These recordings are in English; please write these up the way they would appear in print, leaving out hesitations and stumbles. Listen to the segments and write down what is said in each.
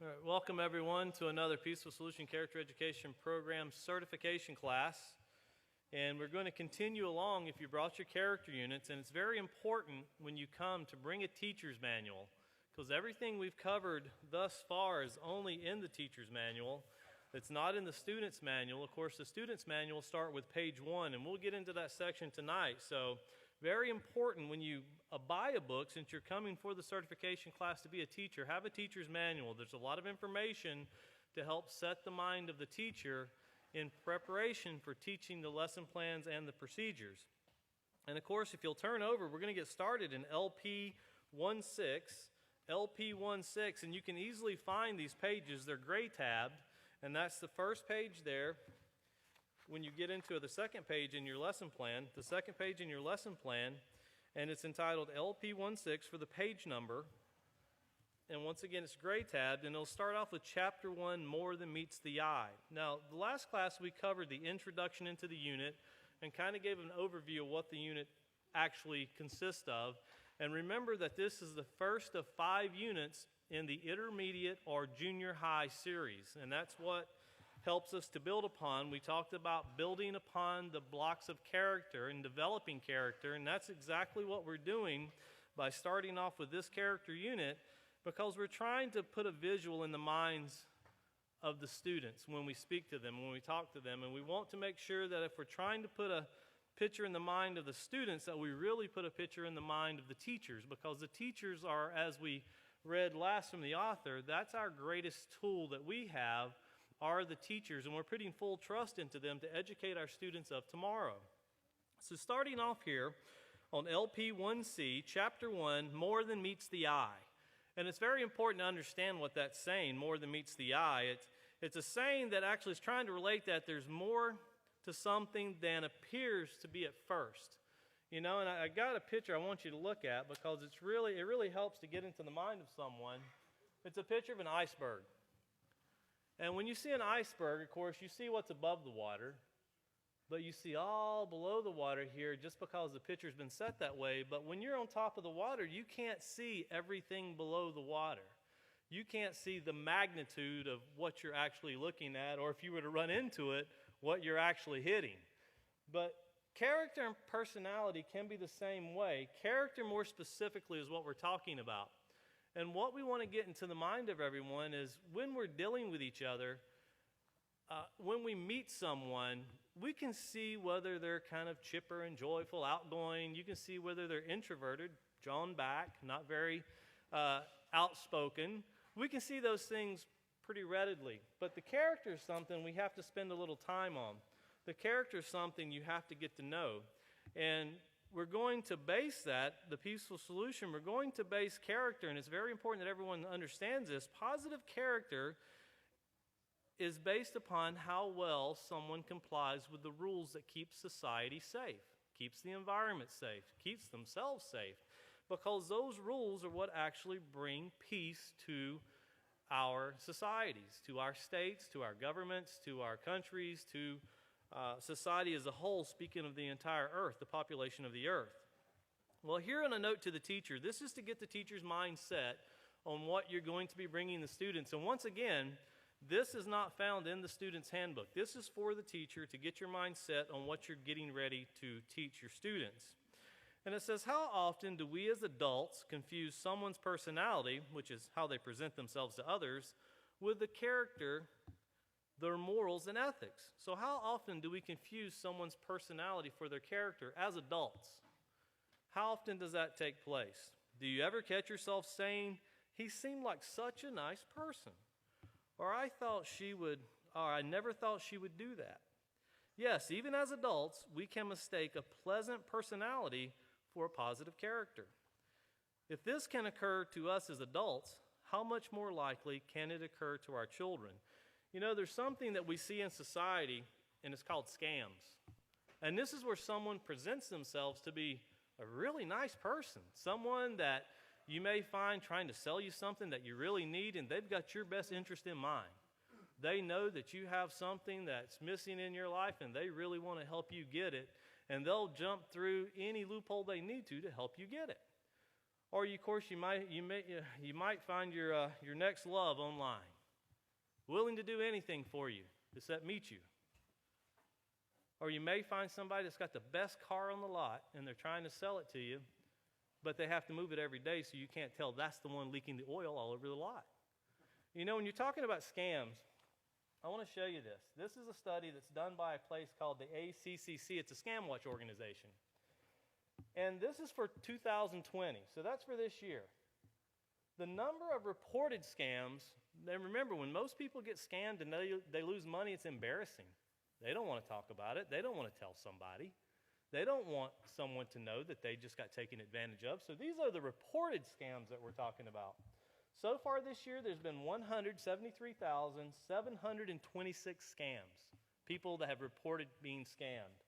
All right, welcome everyone to another Peaceful Solution Character Education Program certification class. And we're going to continue along if you brought your character units, and it's very important when you come to bring a teacher's manual, because everything we've covered thus far is only in the teacher's manual. It's not in the student's manual. Of course, the student's manual will start with page 1, and we'll get into that section tonight. So very important when you buy a book, since you're coming for the certification class to be a teacher, have a teacher's manual. There's a lot of information to help set the mind of the teacher in preparation for teaching the lesson plans and the procedures. And of course, if you'll turn over, we're going to get started in LP 16, and you can easily find these pages. They're gray tabbed, and that's the first page there. When you get into the second page in your lesson plan, and it's entitled LP 16 for the page number. And once again, it's gray tabbed, and it'll start off with Chapter 1, More Than Meets the Eye. Now, the last class we covered the introduction into the unit and kind of gave an overview of what the unit actually consists of. And remember that this is the first of 5 units in the intermediate or junior high series, and that's what helps us to build upon. We talked about building upon the blocks of character and developing character, and that's exactly what we're doing by starting off with this character unit, because we're trying to put a visual in the minds of the students when we speak to them, when we talk to them, and we want to make sure that if we're trying to put a picture in the mind of the students, that we really put a picture in the mind of the teachers, because the teachers are, as we read last from the author, that's our greatest tool that we have, are the teachers, and we're putting full trust into them to educate our students of tomorrow. So starting off here on LP 1C, Chapter 1, More Than Meets the Eye. And it's very important to understand what that's saying, more than meets the eye. It's a saying that actually is trying to relate that there's more to something than appears to be at first. You know, and I got a picture I want you to look at, because it really helps to get into the mind of someone. It's a picture of an iceberg. And when you see an iceberg, of course, you see what's above the water, but you see all below the water here just because the picture's been set that way. But when you're on top of the water, you can't see everything below the water. You can't see the magnitude of what you're actually looking at, or if you were to run into it, what you're actually hitting. But character and personality can be the same way. Character, more specifically, is what we're talking about. And what we want to get into the mind of everyone is when we're dealing with each other, when we meet someone, we can see whether they're kind of chipper and joyful, outgoing. You can see whether they're introverted, drawn back, not very outspoken. We can see those things pretty readily. But the character is something we have to spend a little time on. The character is something you have to get to know. And we're going to base that, the Peaceful Solution, we're going to base character, and it's very important that everyone understands this. Positive character is based upon how well someone complies with the rules that keep society safe, keeps the environment safe, keeps themselves safe, because those rules are what actually bring peace to our societies, to our states, to our governments, to our countries, to society as a whole, speaking of the entire earth, the population of the earth. Well, here in a note to the teacher, this is to get the teacher's mindset on what you're going to be bringing the students. And once again, this is not found in the student's handbook. This is for the teacher to get your mindset on what you're getting ready to teach your students. And it says, how often do we as adults confuse someone's personality, which is how they present themselves to others, with the character, their morals and ethics? So how often do we confuse someone's personality for their character as adults? How often does that take place? Do you ever catch yourself saying, he seemed like such a nice person? Or I never thought she would do that. Yes, even as adults, we can mistake a pleasant personality for a positive character. If this can occur to us as adults, how much more likely can it occur to our children? You know, there's something that we see in society, and it's called scams. And this is where someone presents themselves to be a really nice person, someone that you may find trying to sell you something that you really need, and they've got your best interest in mind. They know that you have something that's missing in your life, and they really want to help you get it, and they'll jump through any loophole they need to help you get it. Or, of course, you might find your next love online, willing to do anything for you except meet you. Or you may find somebody that's got the best car on the lot, and they're trying to sell it to you, but they have to move it every day, so you can't tell that's the one leaking the oil all over the lot. You know, when you're talking about scams, I want to show you this. This is a study that's done by a place called the ACCC. It's a scam watch organization. And this is for 2020, so that's for this year. The number of reported scams, and remember, when most people get scammed and they lose money, it's embarrassing. They don't want to talk about it. They don't want to tell somebody. They don't want someone to know that they just got taken advantage of. So these are the reported scams that we're talking about. So far this year, there's been 173,726 scams, people that have reported being scammed.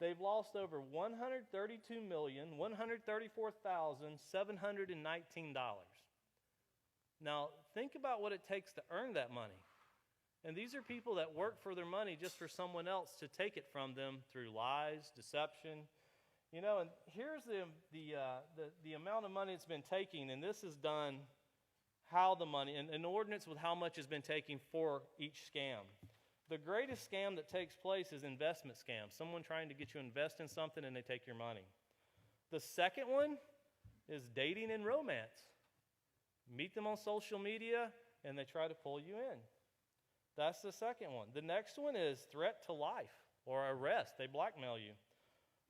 They've lost over $132,134,719. Now, think about what it takes to earn that money. And these are people that work for their money just for someone else to take it from them through lies, deception. You know, and here's the amount of money it's been taking, and this is done how the money, an ordinance with how much has been taken for each scam. The greatest scam that takes place is investment scams. Someone trying to get you to invest in something and they take your money. The second one is dating and romance. Meet them on social media and they try to pull you in. That's the second one. The next one is threat to life or arrest. They blackmail you.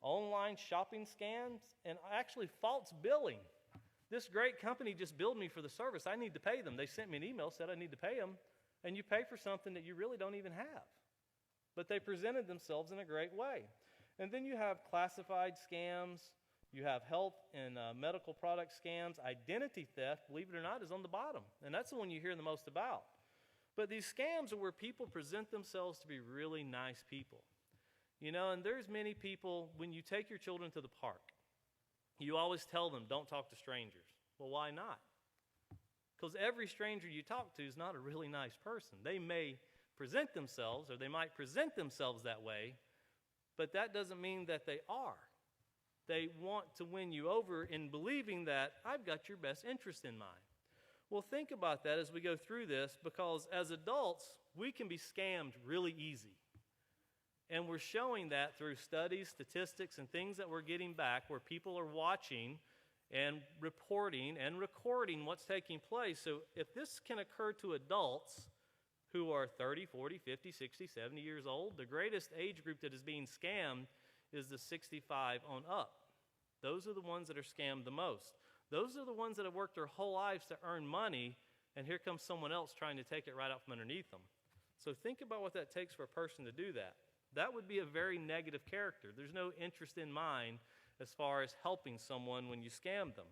Online shopping scams and actually false billing. This great company just billed me for the service. I need to pay them. They sent me an email, said I need to pay them. And you pay for something that you really don't even have. But they presented themselves in a great way. And then you have classified scams. You have health and medical product scams. Identity theft, believe it or not, is on the bottom. And that's the one you hear the most about. But these scams are where people present themselves to be really nice people. You know, and there's many people, when you take your children to the park, you always tell them, don't talk to strangers. Well, why not? Because every stranger you talk to is not a really nice person. They may present themselves, or they might present themselves that way, but that doesn't mean that they are. They want to win you over in believing that I've got your best interest in mind. Well, think about that as we go through this, because as adults, we can be scammed really easy. And we're showing that through studies, statistics, and things that we're getting back where people are watching and reporting and recording what's taking place. So if this can occur to adults who are 30, 40, 50, 60, 70 years old, the greatest age group that is being scammed is the 65 on up. Those are the ones that are scammed the most. Those are the ones that have worked their whole lives to earn money, and here comes someone else trying to take it right out from underneath them. So think about what that takes for a person to do that. That would be a very negative character. There's no interest in mind as far as helping someone when you scam them.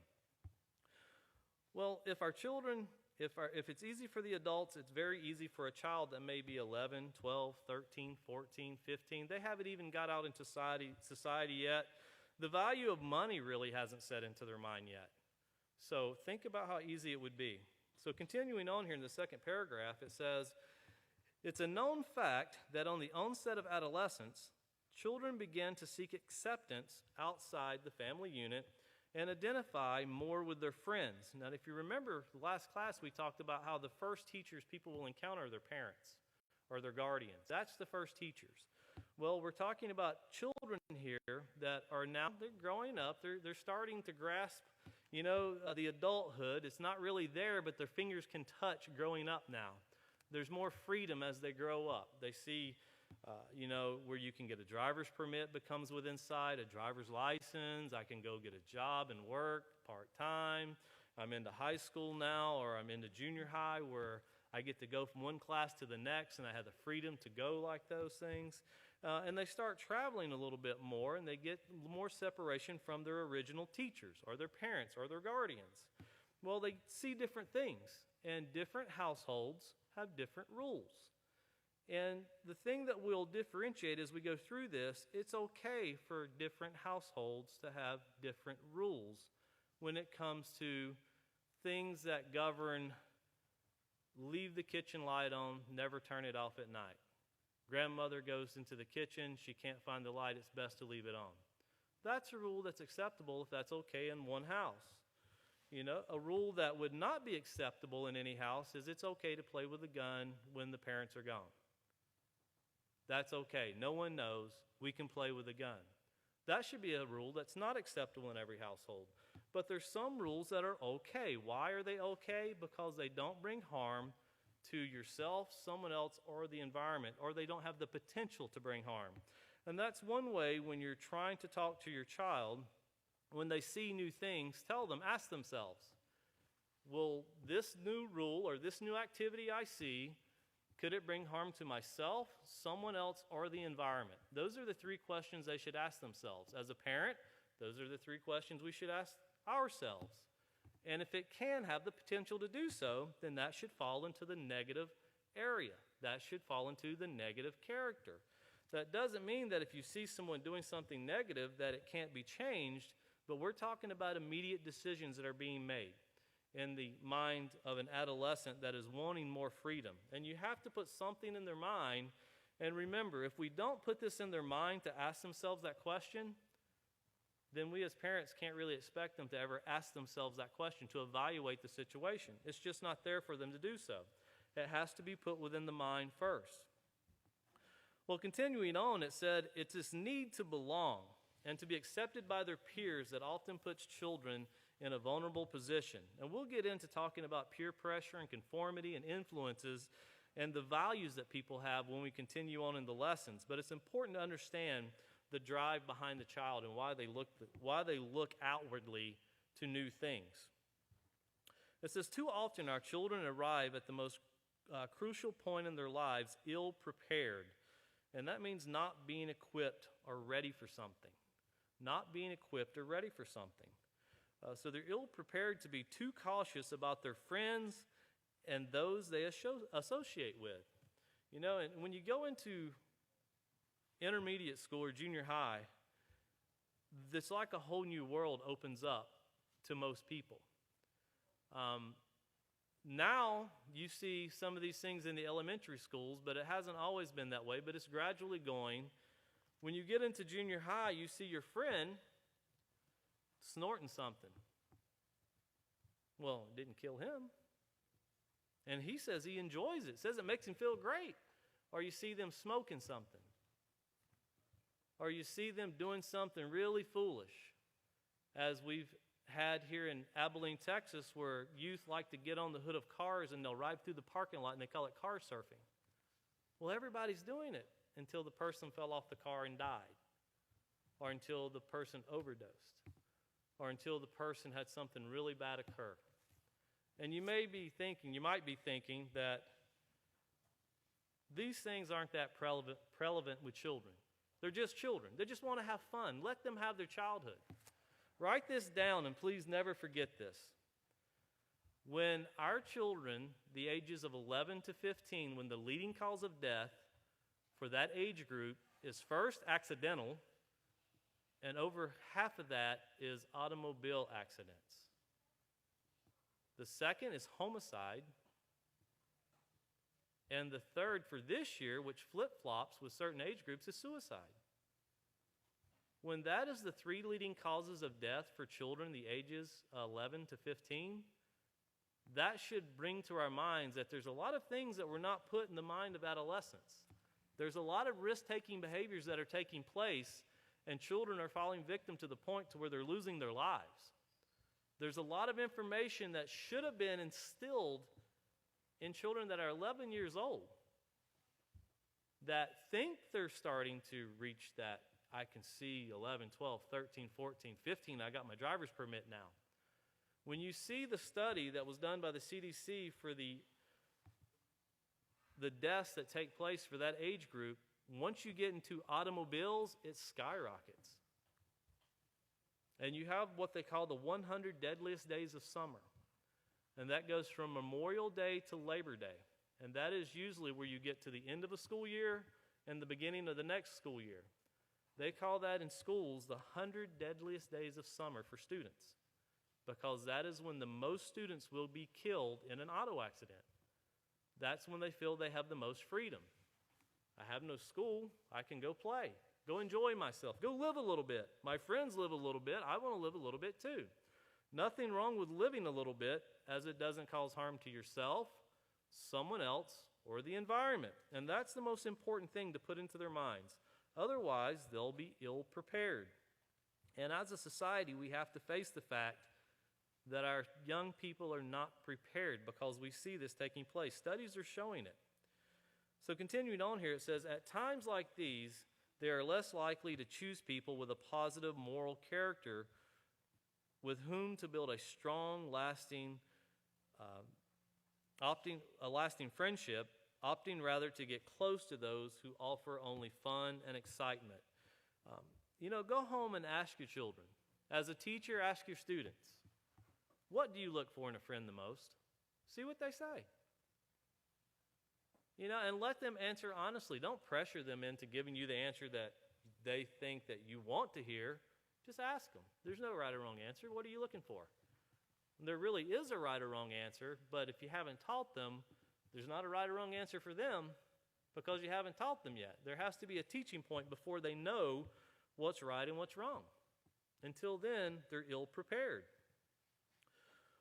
Well, if it's easy for the adults, it's very easy for a child that may be 11, 12, 13, 14, 15. They haven't even got out into society yet. The value of money really hasn't set into their mind yet. So think about how easy it would be. So continuing on here in the second paragraph, it says, it's a known fact that on the onset of adolescence, children begin to seek acceptance outside the family unit and identify more with their friends. Now, if you remember the last class, we talked about how the first teachers people will encounter are their parents or their guardians. That's the first teachers. Well, we're talking about children here that are now, they're growing up, they're starting to grasp, the adulthood. It's not really there, but their fingers can touch growing up now. There's more freedom as they grow up. They see, where you can get a driver's permit that comes with inside, a driver's license. I can go get a job and work part-time. I'm into high school now, or I'm into junior high where I get to go from one class to the next, and I have the freedom to go like those things. And they start traveling a little bit more, and they get more separation from their original teachers or their parents or their guardians. Well, they see different things, and different households have different rules. And the thing that will differentiate as we go through this, it's okay for different households to have different rules when it comes to things that govern leave the kitchen light on, never turn it off at night. Grandmother goes into the kitchen, she can't find the light, it's best to leave it on. That's a rule that's acceptable if that's okay in one house. You know, a rule that would not be acceptable in any house is it's okay to play with a gun when the parents are gone. That's okay. No one knows. We can play with a gun. That should be a rule that's not acceptable in every household. But there's some rules that are okay. Why are they okay? Because they don't bring harm to yourself, someone else, or the environment, or they don't have the potential to bring harm. And that's one way when you're trying to talk to your child, when they see new things, tell them, ask themselves, will this new rule or this new activity I see, could it bring harm to myself, someone else, or the environment? Those are the three questions they should ask themselves. As a parent, those are the three questions we should ask ourselves. And if it can have the potential to do so, then that should fall into the negative area. That should fall into the negative character. That doesn't mean that if you see someone doing something negative that it can't be changed, but we're talking about immediate decisions that are being made in the mind of an adolescent that is wanting more freedom. And you have to put something in their mind. And remember, if we don't put this in their mind to ask themselves that question, then we as parents can't really expect them to ever ask themselves that question, to evaluate the situation. It's just not there for them to do so. It has to be put within the mind first. Well, continuing on, it said, it's this need to belong and to be accepted by their peers that often puts children in a vulnerable position. And we'll get into talking about peer pressure and conformity and influences and the values that people have when we continue on in the lessons. But it's important to understand the drive behind the child and why they look outwardly to new things. It says, too often our children arrive at the most crucial point in their lives ill prepared. And that means not being equipped or ready for something. Not being equipped or ready for something. So they're ill prepared to be too cautious about their friends and those they associate with. You know, and when you go into intermediate school or junior high, it's like a whole new world opens up to most people. Now you see some of these things in the elementary schools, but it hasn't always been that way, but it's gradually going. When you get into junior high, you see your friend snorting something. Well, it didn't kill him. And he says he enjoys it, says it makes him feel great. Or you see them smoking something. Or you see them doing something really foolish, as we've had here in Abilene, Texas, where youth like to get on the hood of cars and they'll ride through the parking lot and they call it car surfing. Well, everybody's doing it until the person fell off the car and died, or until the person overdosed, or until the person had something really bad occur. And you might be thinking that these things aren't that prevalent with children. They're just children. They just want to have fun. Let them have their childhood. Write this down, and please never forget this. When our children, the ages of 11 to 15, when the leading cause of death for that age group is first accidental, and over half of that is automobile accidents. The second is homicide. And the third for this year, which flip-flops with certain age groups, is suicide. When that is the three leading causes of death for children the ages 11 to 15, that should bring to our minds that there's a lot of things that were not put in the mind of adolescents. There's a lot of risk-taking behaviors that are taking place, and children are falling victim to the point to where they're losing their lives. There's a lot of information that should have been instilled in children that are 11 years old that think they're starting to reach that. I can see 11, 12, 13, 14, 15. I got my driver's permit now. When you see the study that was done by the CDC for the deaths that take place for that age group, once you get into automobiles, it skyrockets. And you have what they call the 100 deadliest days of summer. And that goes from Memorial Day to Labor Day. And that is usually where you get to the end of a school year and the beginning of the next school year. They call that in schools the 100 deadliest days of summer for students, because that is when the most students will be killed in an auto accident. That's when they feel they have the most freedom. I have no school. I can go play, go enjoy myself, go live a little bit. My friends live a little bit. I want to live a little bit too. Nothing wrong with living a little bit, as it doesn't cause harm to yourself, someone else, or the environment. And that's the most important thing to put into their minds. Otherwise, they'll be ill prepared. And as a society, we have to face the fact that our young people are not prepared, because we see this taking place. Studies are showing it. So continuing on here, it says, at times like these, they are less likely to choose people with a positive moral character with whom to build a strong, lasting friendship, opting rather to get close to those who offer only fun and excitement. Go home and ask your children. As a teacher, ask your students, what do you look for in a friend the most? See what they say. And let them answer honestly. Don't pressure them into giving you the answer that they think that you want to hear. Just ask them. There's no right or wrong answer. What are you looking for? There really is a right or wrong answer, but if you haven't taught them, there's not a right or wrong answer for them because you haven't taught them yet. There has to be a teaching point before they know what's right and what's wrong. Until then, they're ill prepared.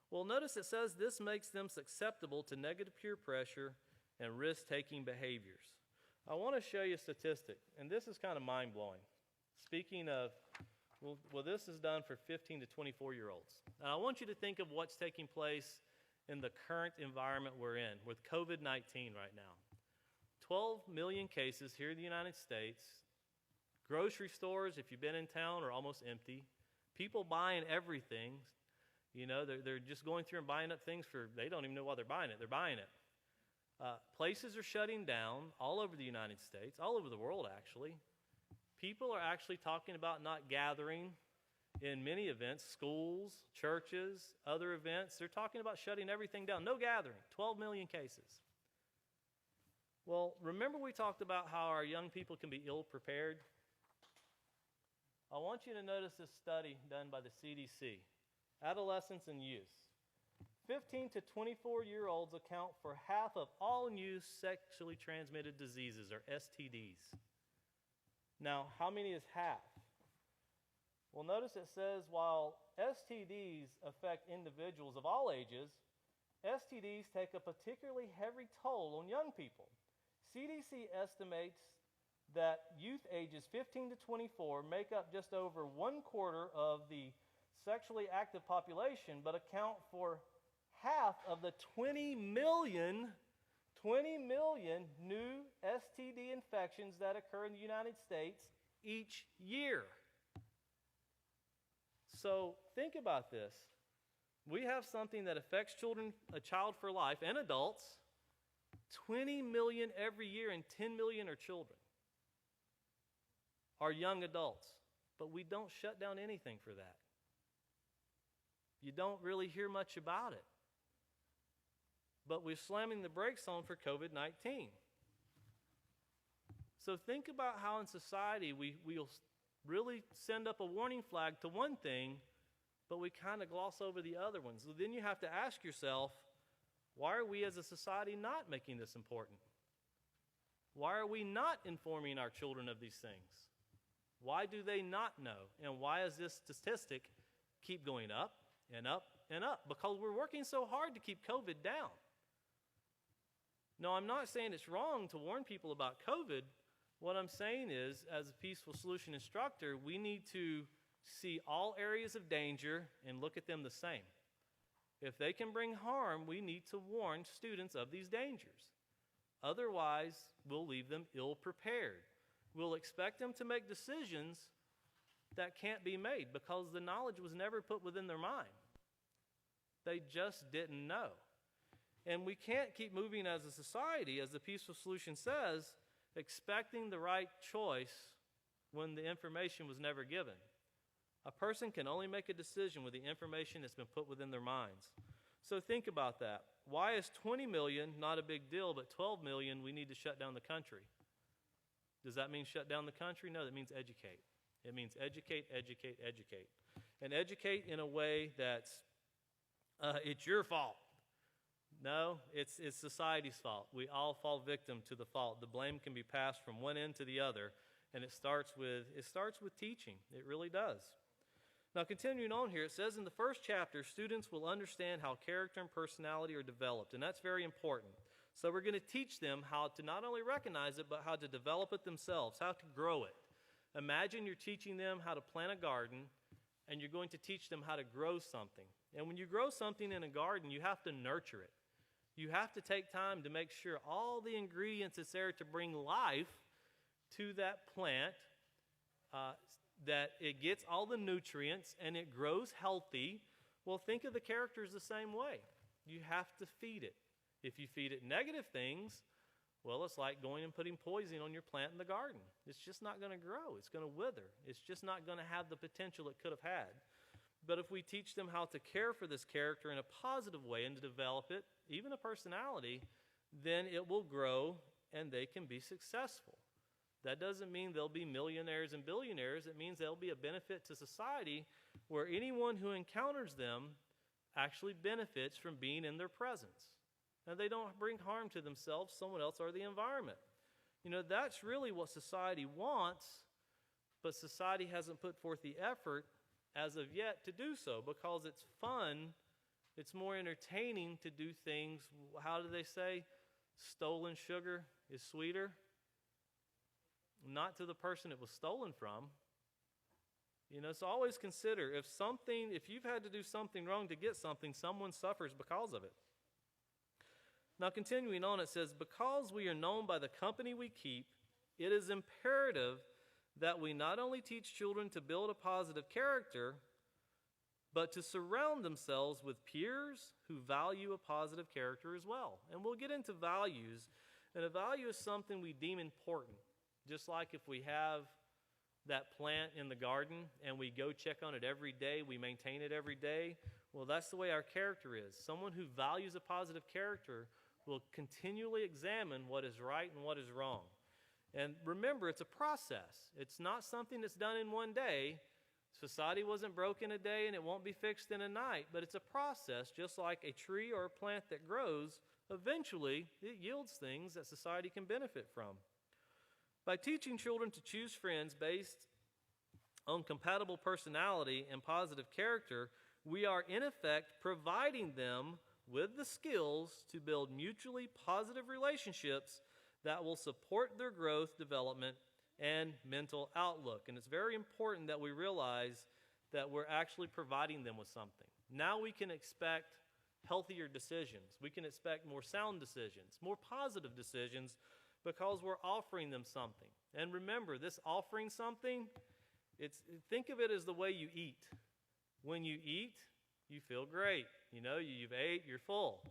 Well, notice it says this makes them susceptible to negative peer pressure and risk-taking behaviors. I want to show you a statistic, and this is kind of mind-blowing. Speaking of, this is done for 15 to 24-year-olds. And I want you to think of what's taking place in the current environment we're in with COVID-19 right now. 12 million cases here in the United States. Grocery stores, if you've been in town, are almost empty. People buying everything. They're just going through and buying up things they don't even know why they're buying it. They're buying it. Places are shutting down all over the United States, all over the world actually. People are actually talking about not gathering in many events, schools, churches, other events. They're talking about shutting everything down. No gathering, 12 million cases. Well, remember we talked about how our young people can be ill prepared? I want you to notice this study done by the CDC, adolescents and youth. 15 to 24-year-olds account for half of all new sexually transmitted diseases, or STDs. Now, how many is half? Well, notice it says while STDs affect individuals of all ages, STDs take a particularly heavy toll on young people. CDC estimates that youth ages 15 to 24 make up just over 1/4 of the sexually active population, but account for half of the 20 million new STD infections that occur in the United States each year. So think about this. We have something that affects children, a child for life, and adults. 20 million every year, and 10 million are children, are young adults. But we don't shut down anything for that. You don't really hear much about it. But we're slamming the brakes on for COVID-19. So think about how in society we'll really send up a warning flag to one thing, but we kind of gloss over the other ones. So then you have to ask yourself, why are we as a society not making this important? Why are we not informing our children of these things? Why do they not know? And why does this statistic keep going up and up and up? Because we're working so hard to keep COVID down. No, I'm not saying it's wrong to warn people about COVID. What I'm saying is, as a Peaceful Solution instructor, we need to see all areas of danger and look at them the same. If they can bring harm, we need to warn students of these dangers. Otherwise, we'll leave them ill prepared. We'll expect them to make decisions that can't be made because the knowledge was never put within their mind. They just didn't know. And we can't keep moving as a society, as the Peaceful Solution says, expecting the right choice when the information was never given. A person can only make a decision with the information that's been put within their minds. So think about that. Why is 20 million not a big deal, but 12 million we need to shut down the country? Does that mean shut down the country? No, that means educate. It means educate, educate, educate. And educate in a way that's, it's your fault. No, it's society's fault. We all fall victim to the fault. The blame can be passed from one end to the other, and it starts with teaching. It really does. Now, continuing on here, it says in the first chapter, students will understand how character and personality are developed, and that's very important. So we're going to teach them how to not only recognize it, but how to develop it themselves, how to grow it. Imagine you're teaching them how to plant a garden, and you're going to teach them how to grow something. And when you grow something in a garden, you have to nurture it. You have to take time to make sure all the ingredients that's there to bring life to that plant, that it gets all the nutrients and it grows healthy. Well, think of the characters the same way. You have to feed it. If you feed it negative things, well, it's like going and putting poison on your plant in the garden. It's just not going to grow. It's going to wither. It's just not going to have the potential it could have had. But if we teach them how to care for this character in a positive way and to develop it, even a personality, then it will grow and they can be successful. That doesn't mean they'll be millionaires and billionaires. It means they'll be a benefit to society where anyone who encounters them actually benefits from being in their presence. And they don't bring harm to themselves, someone else, or the environment. You know, that's really what society wants, but society hasn't put forth the effort as of yet to do so because it's fun. It's more entertaining to do things. How do they say? Stolen sugar is sweeter. Not to the person it was stolen from. You know, so always consider if you've had to do something wrong to get something, someone suffers because of it. Now, continuing on, it says, because we are known by the company we keep, it is imperative that we not only teach children to build a positive character, but to surround themselves with peers who value a positive character as well. And we'll get into values, and a value is something we deem important. Just like if we have that plant in the garden and we go check on it every day, we maintain it every day, well, that's the way our character is. Someone who values a positive character will continually examine what is right and what is wrong. And remember, it's a process. It's not something that's done in one day. Society wasn't broke in a day and it won't be fixed in a night, but it's a process, just like a tree or a plant that grows. Eventually, it yields things that society can benefit from. By teaching children to choose friends based on compatible personality and positive character, we are in effect providing them with the skills to build mutually positive relationships that will support their growth, development, and mental outlook. And it's very important that we realize that we're actually providing them with something. Now we can expect healthier decisions. We can expect more sound decisions, more positive decisions, because we're offering them something. And remember, this offering something, think of it as the way you eat. When you eat, you feel great. You know, you've ate, you're full.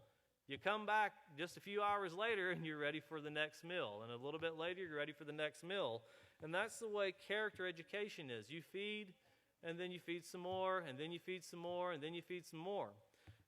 You come back just a few hours later and you're ready for the next meal. And a little bit later, you're ready for the next meal. And that's the way character education is. You feed, and then you feed some more, and then you feed some more, and then you feed some more.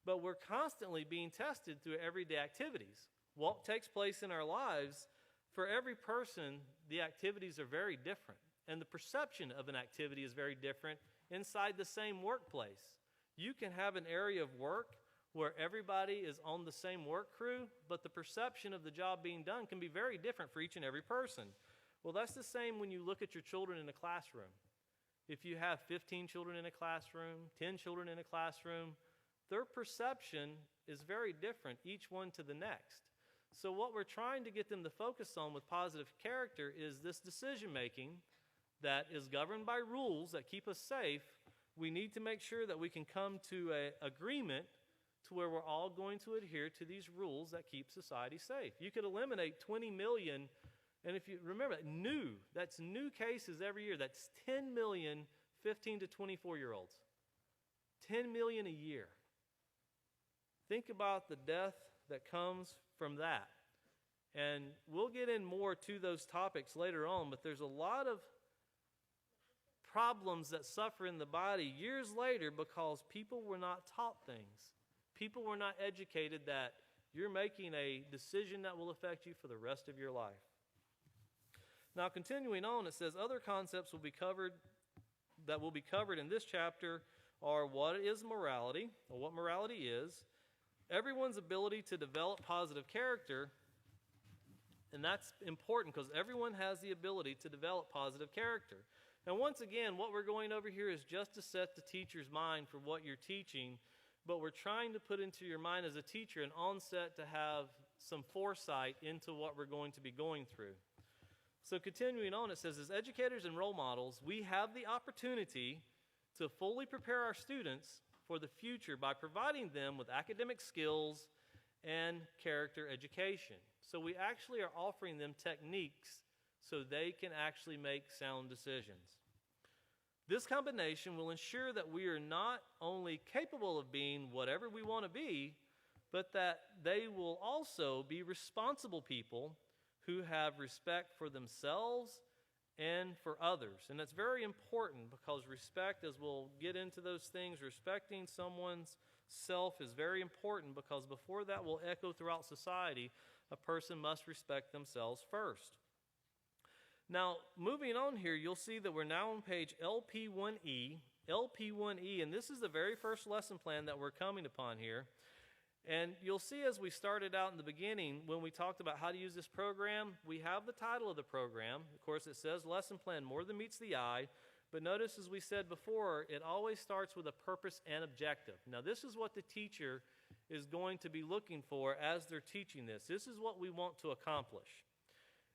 But we're constantly being tested through everyday activities. What takes place in our lives, for every person, the activities are very different. And the perception of an activity is very different inside the same workplace. You can have an area of work where everybody is on the same work crew, but the perception of the job being done can be very different for each and every person. Well, that's the same when you look at your children in a classroom. If you have 15 children in a classroom, 10 children in a classroom, their perception is very different, each one to the next. So what we're trying to get them to focus on with positive character is this decision-making that is governed by rules that keep us safe. We need to make sure that we can come to an agreement to where we're all going to adhere to these rules that keep society safe. You could eliminate 20 million, and if you remember, that's new cases every year. That's 10 million 15 to 24-year-olds. 10 million a year. Think about the death that comes from that. And we'll get in more to those topics later on, but there's a lot of problems that suffer in the body years later because people were not taught things. People were not educated that you're making a decision that will affect you for the rest of your life. Now, continuing on, it says other concepts will be covered in this chapter are what is morality, or what morality is, everyone's ability to develop positive character, and that's important because everyone has the ability to develop positive character. And once again, what we're going over here is just to set the teacher's mind for what you're teaching, but we're trying to put into your mind as a teacher an onset to have some foresight into what we're going to be going through. So continuing on, it says, as educators and role models, we have the opportunity to fully prepare our students for the future by providing them with academic skills and character education. So we actually are offering them techniques so they can actually make sound decisions. This combination will ensure that we are not only capable of being whatever we want to be, but that they will also be responsible people who have respect for themselves and for others. And that's very important because respect, as we'll get into those things, respecting someone's self is very important because before that will echo throughout society, a person must respect themselves first. Now, moving on here, you'll see that we're now on page LP1E. LP1E, and this is the very first lesson plan that we're coming upon here. And you'll see as we started out in the beginning, when we talked about how to use this program, we have the title of the program. Of course, it says Lesson Plan More Than Meets the Eye. But notice, as we said before, it always starts with a purpose and objective. Now, this is what the teacher is going to be looking for as they're teaching this. This is what we want to accomplish.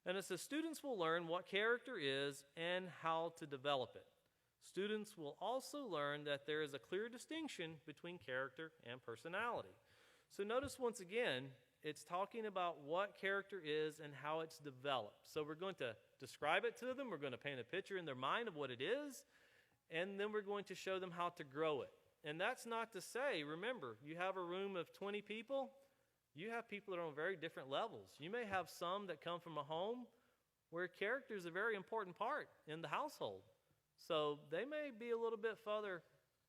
And it says students will learn what character is and how to develop it. Students will also learn that there is a clear distinction between character and personality. So notice once again, it's talking about what character is and how it's developed. So we're going to describe it to them. We're going to paint a picture in their mind of what it is. And then we're going to show them how to grow it. And that's not to say, remember, you have a room of 20 people. You have people that are on very different levels. You may have some that come from a home where character is a very important part in the household. So they may be a little bit further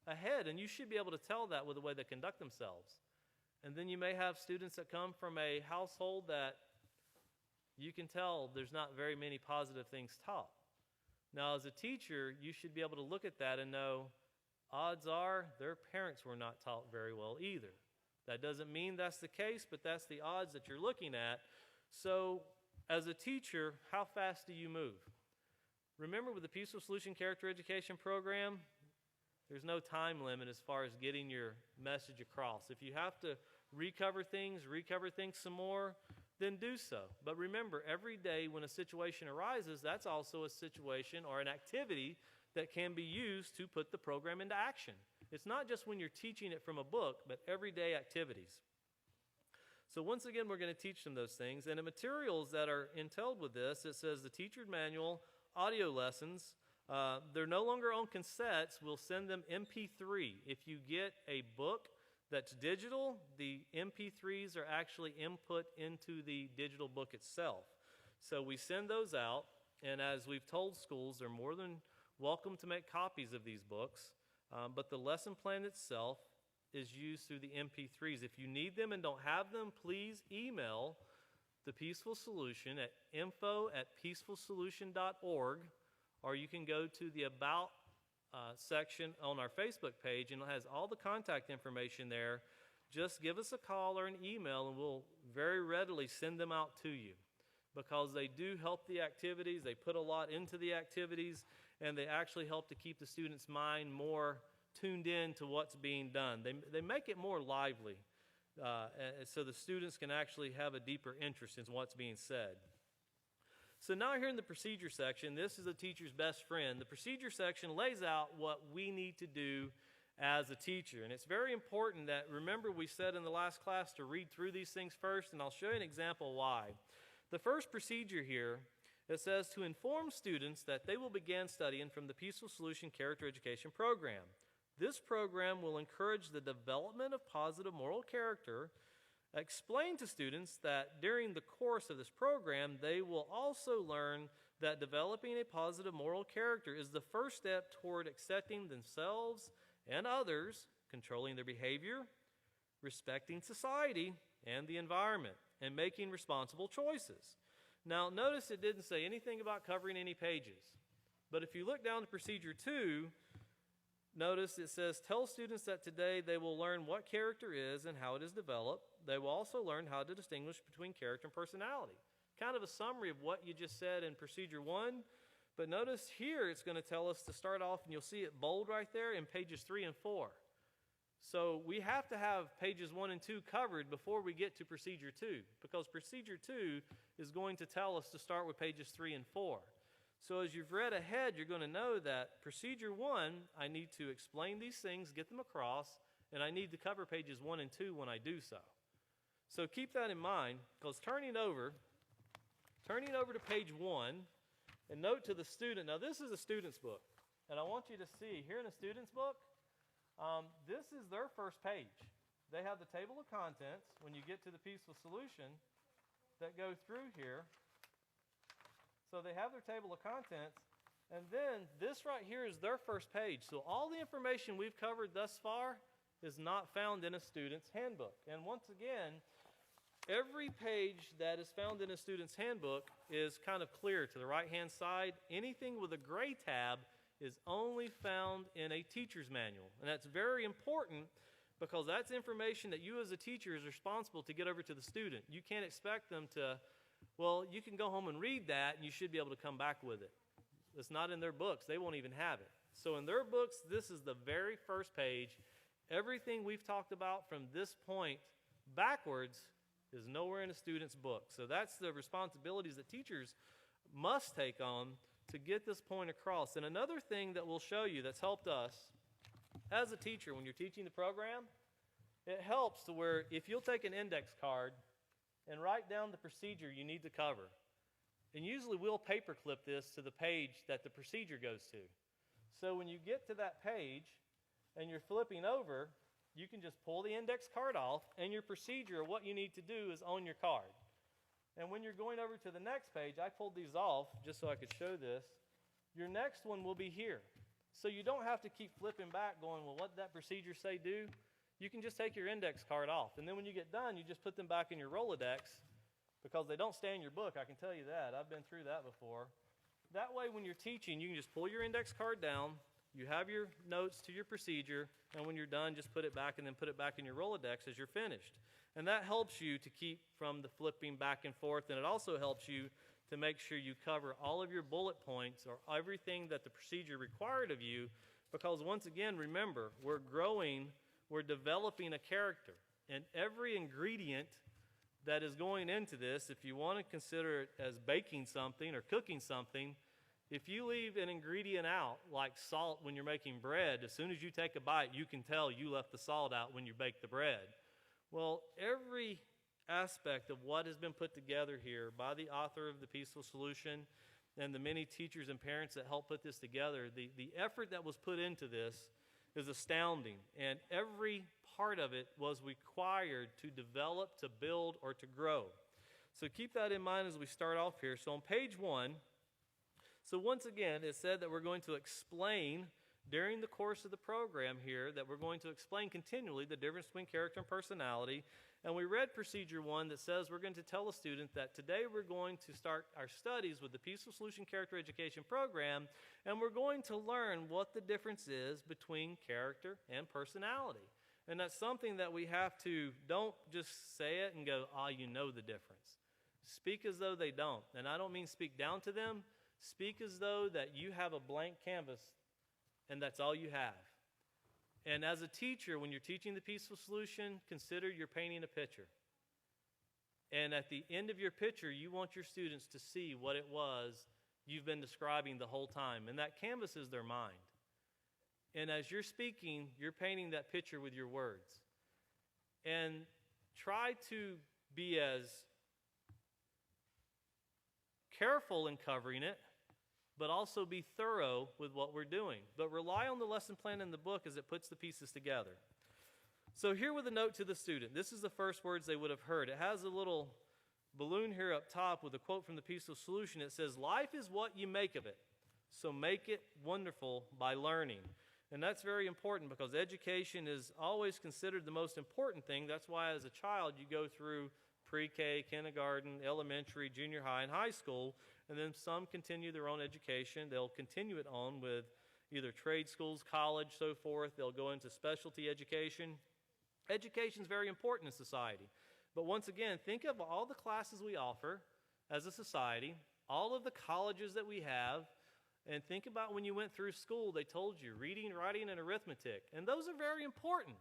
ahead, and you should be able to tell that with the way they conduct themselves. And then you may have students that come from a household that you can tell there's not very many positive things taught. Now, as a teacher, you should be able to look at that and know, odds are their parents were not taught very well either. That doesn't mean that's the case, but that's the odds that you're looking at. So, as a teacher, how fast do you move? Remember, with the Peaceful Solution Character Education Program, there's no time limit as far as getting your message across. If you have to recover things some more, then do so. But remember, every day when a situation arises, that's also a situation or an activity that can be used to put the program into action. It's not just when you're teaching it from a book, but everyday activities. So once again, we're going to teach them those things. And the materials that are entailed with this, it says the teacher's manual, audio lessons. They're no longer on cassettes. We'll send them MP3. If you get a book that's digital, the MP3s are actually input into the digital book itself. So we send those out, and as we've told schools, they're more than welcome to make copies of these books. But the lesson plan itself is used through the MP3s. If you need them and don't have them, please email the Peaceful Solution at info@peacefulsolution.org, or you can go to the About section on our Facebook page, and it has all the contact information there. Just give us a call or an email, and we'll very readily send them out to you, because they do help the activities. They put a lot into the activities, and they actually help to keep the student's mind more tuned in to what's being done. They make it more lively, so the students can actually have a deeper interest in what's being said. So now here in the procedure section, this is a teacher's best friend. The procedure section lays out what we need to do as a teacher. And it's very important that, remember, we said in the last class to read through these things first, and I'll show you an example why. The first procedure here, it says to inform students that they will begin studying from the Peaceful Solution Character Education Program. This program will encourage the development of positive moral character. Explain to students that during the course of this program, they will also learn that developing a positive moral character is the first step toward accepting themselves and others, controlling their behavior, respecting society and the environment, and making responsible choices. Now, notice it didn't say anything about covering any pages. But if you look down to Procedure 2, notice it says, tell students that today they will learn what character is and how it is developed. They will also learn how to distinguish between character and personality. Kind of a summary of what you just said in Procedure 1, But notice here it's going to tell us to start off, and you'll see it bold right there in pages 3 and 4. So we have to have pages 1 and 2 covered before we get to procedure 2, because procedure 2 is going to tell us to start with pages 3 and 4. So as you've read ahead, you're going to know that procedure 1, I need to explain these things, get them across, and I need to cover pages 1 and 2 when I do so. So keep that in mind, because turning over to page 1, and note to the student, now this is a student's book, and I want you to see, here in a student's book, this is their first page. They have the table of contents when you get to the peaceful solution that go through here. So they have their table of contents, and then this right here is their first page. So all the information we've covered thus far is not found in a student's handbook. And once again, every page that is found in a student's handbook is kind of clear to the right-hand side. Anything with a gray tab is only found in a teacher's manual. And that's very important because that's information that you as a teacher is responsible to get over to the student. You can't expect them to, well, you can go home and read that and you should be able to come back with it. It's not in their books. They won't even have it. So in their books, this is the very first page. Everything we've talked about from this point backwards is nowhere in a student's book. So that's the responsibilities that teachers must take on to get this point across. And another thing that we'll show you that's helped us as a teacher when you're teaching the program, it helps to where if you'll take an index card and write down the procedure you need to cover, and usually we'll paperclip this to the page that the procedure goes to. So when you get to that page and you're flipping over, you can just pull the index card off, and your procedure, what you need to do, is on your card. And when you're going over to the next page, I pulled these off just so I could show this. Your next one will be here. So you don't have to keep flipping back going, well, what did that procedure say do? You can just take your index card off. And then when you get done, you just put them back in your Rolodex because they don't stay in your book. I can tell you that. I've been through that before. That way, when you're teaching, you can just pull your index card down. You have your notes to your procedure, and when you're done, just put it back and then put it back in your Rolodex as you're finished. And that helps you to keep from the flipping back and forth, and it also helps you to make sure you cover all of your bullet points or everything that the procedure required of you, because once again, remember, we're growing, we're developing a character, and every ingredient that is going into this, if you want to consider it as baking something or cooking something, if you leave an ingredient out, like salt when you're making bread, as soon as you take a bite, you can tell you left the salt out when you bake the bread. Well, every aspect of what has been put together here by the author of the Peaceful Solution and the many teachers and parents that helped put this together, the effort that was put into this is astounding. And every part of it was required to develop, to build, or to grow. So keep that in mind as we start off here. So on page 1, so once again, it said that we're going to explain during the course of the program here, that we're going to explain continually the difference between character and personality. And we read procedure 1 that says we're going to tell a student that today we're going to start our studies with the Peaceful Solution Character Education Program, and we're going to learn what the difference is between character and personality. And that's something that we have to, don't just say it and go, you know the difference. Speak as though they don't. And I don't mean speak down to them. Speak as though that you have a blank canvas and that's all you have. And as a teacher, when you're teaching the Peaceful Solution, consider you're painting a picture. And at the end of your picture, you want your students to see what it was you've been describing the whole time. And that canvas is their mind. And as you're speaking, you're painting that picture with your words. And try to be as careful in covering it, but also be thorough with what we're doing. But rely on the lesson plan in the book as it puts the pieces together. So here with a note to the student. This is the first words they would have heard. It has a little balloon here up top with a quote from the Peaceful Solution. It says, "Life is what you make of it, so make it wonderful by learning." And that's very important because education is always considered the most important thing. That's why as a child you go through pre-K, kindergarten, elementary, junior high, and high school, and then some continue their own education. They'll continue it on with either trade schools, college, so forth. They'll go into specialty education. Education is very important in society. But once again, think of all the classes we offer as a society, all of the colleges that we have, And think about when you went through school, they told you reading, writing, and arithmetic. And those are very important.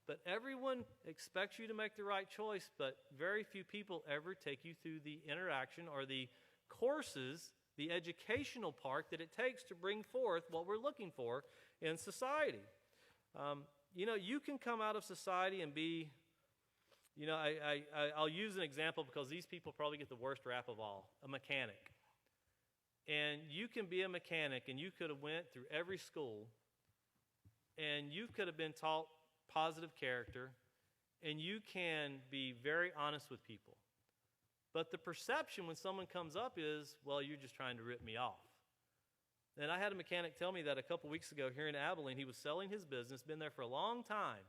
But everyone expects you to make the right choice, but very few people ever take you through the interaction or the courses, the educational part that it takes to bring forth what we're looking for in society. You can come out of society and be, I'll use an example because these people probably get the worst rap of all, a mechanic. And you can be a mechanic, and you could have went through every school, and you could have been taught positive character, and you can be very honest with people. But the perception when someone comes up is, well, you're just trying to rip me off. And I had a mechanic tell me that a couple weeks ago here in Abilene. He was selling his business, been there for a long time.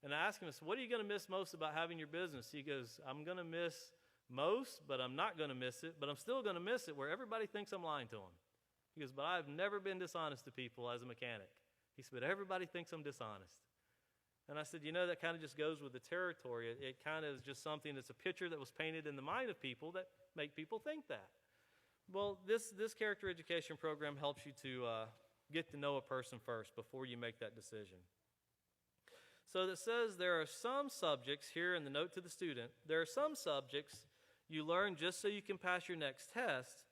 And I asked him, I said, what are you going to miss most about having your business? He goes, I'm going to miss most, but I'm not going to miss it, but I'm still going to miss it where everybody thinks I'm lying to them. He goes, but I've never been dishonest to people as a mechanic. He said, but everybody thinks I'm dishonest. And I said, that kind of just goes with the territory. It kind of is just something that's a picture that was painted in the mind of people that make people think that. Well, this character education program helps you to get to know a person first before you make that decision. So it says there are some subjects here in the note to the student. There are some subjects you learn just so you can pass your next test,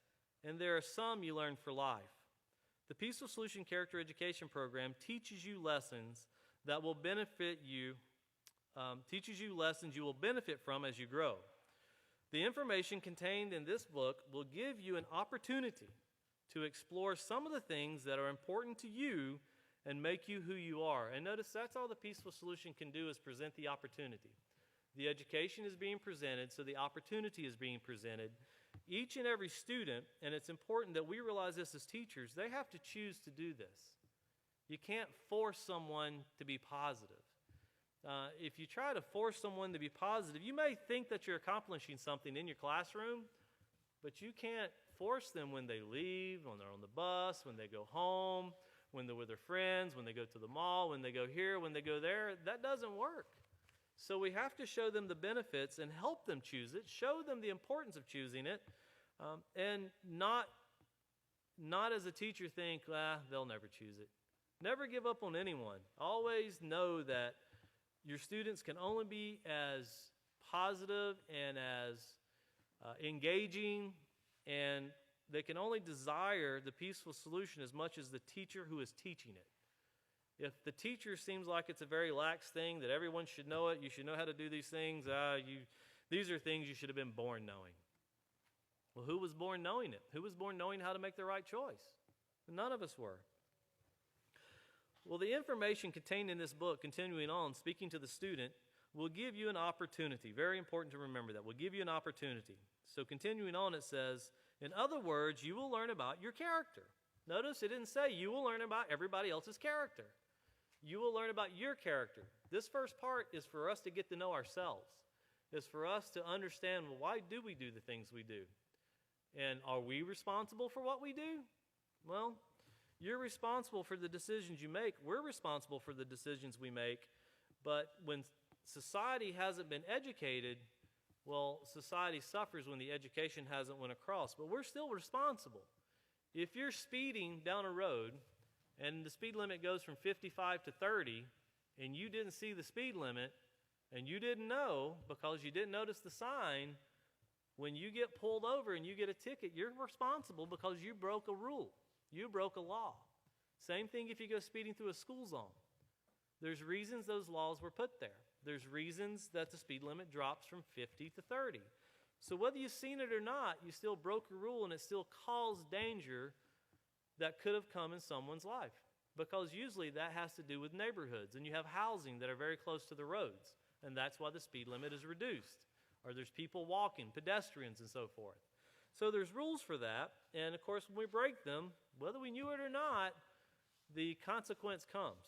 and there are some you learn for life. The Peaceful Solution Character Education Program teaches you lessons that will benefit you, lessons you will benefit from as you grow. The information contained in this book will give you an opportunity to explore some of the things that are important to you and make you who you are. And notice that's all the Peaceful Solution can do is present the opportunity. The education is being presented, so the opportunity is being presented. Each and every student, and it's important that we realize this as teachers, they have to choose to do this. You can't force someone to be positive. If you try to force someone to be positive, you may think that you're accomplishing something in your classroom, but you can't force them when they leave, when they're on the bus, when they go home, when they're with their friends, when they go to the mall, when they go here, when they go there. That doesn't work. So we have to show them the benefits and help them choose it, show them the importance of choosing it, and not as a teacher think, they'll never choose it. Never give up on anyone. Always know that your students can only be as positive and as engaging, and they can only desire the peaceful solution as much as the teacher who is teaching it. If the teacher seems like it's a very lax thing, that everyone should know it, you should know how to do these things, these are things you should have been born knowing. Well, who was born knowing it? Who was born knowing how to make the right choice? None of us were. Well, the information contained in this book, continuing on, speaking to the student, will give you an opportunity. Very important to remember that. Will give you an opportunity. So continuing on, it says, in other words, you will learn about your character. Notice it didn't say you will learn about everybody else's character. You will learn about your character. This first part is for us to get to know ourselves. It's for us to understand, well, why do we do the things we do? And are we responsible for what we do? Well, you're responsible for the decisions you make. We're responsible for the decisions we make. But when society hasn't been educated, well, society suffers when the education hasn't went across. But we're still responsible. If you're speeding down a road and the speed limit goes from 55 to 30 and you didn't see the speed limit and you didn't know because you didn't notice the sign, when you get pulled over and you get a ticket, you're responsible because you broke a rule. You broke a law. Same thing if you go speeding through a school zone. There's reasons those laws were put there. There's reasons that the speed limit drops from 50 to 30. So whether you've seen it or not, you still broke a rule and it still caused danger that could have come in someone's life. Because usually that has to do with neighborhoods and you have housing that are very close to the roads. And that's why the speed limit is reduced. Or there's people walking, pedestrians and so forth. So there's rules for that. And of course, when we break them, whether we knew it or not, the consequence comes.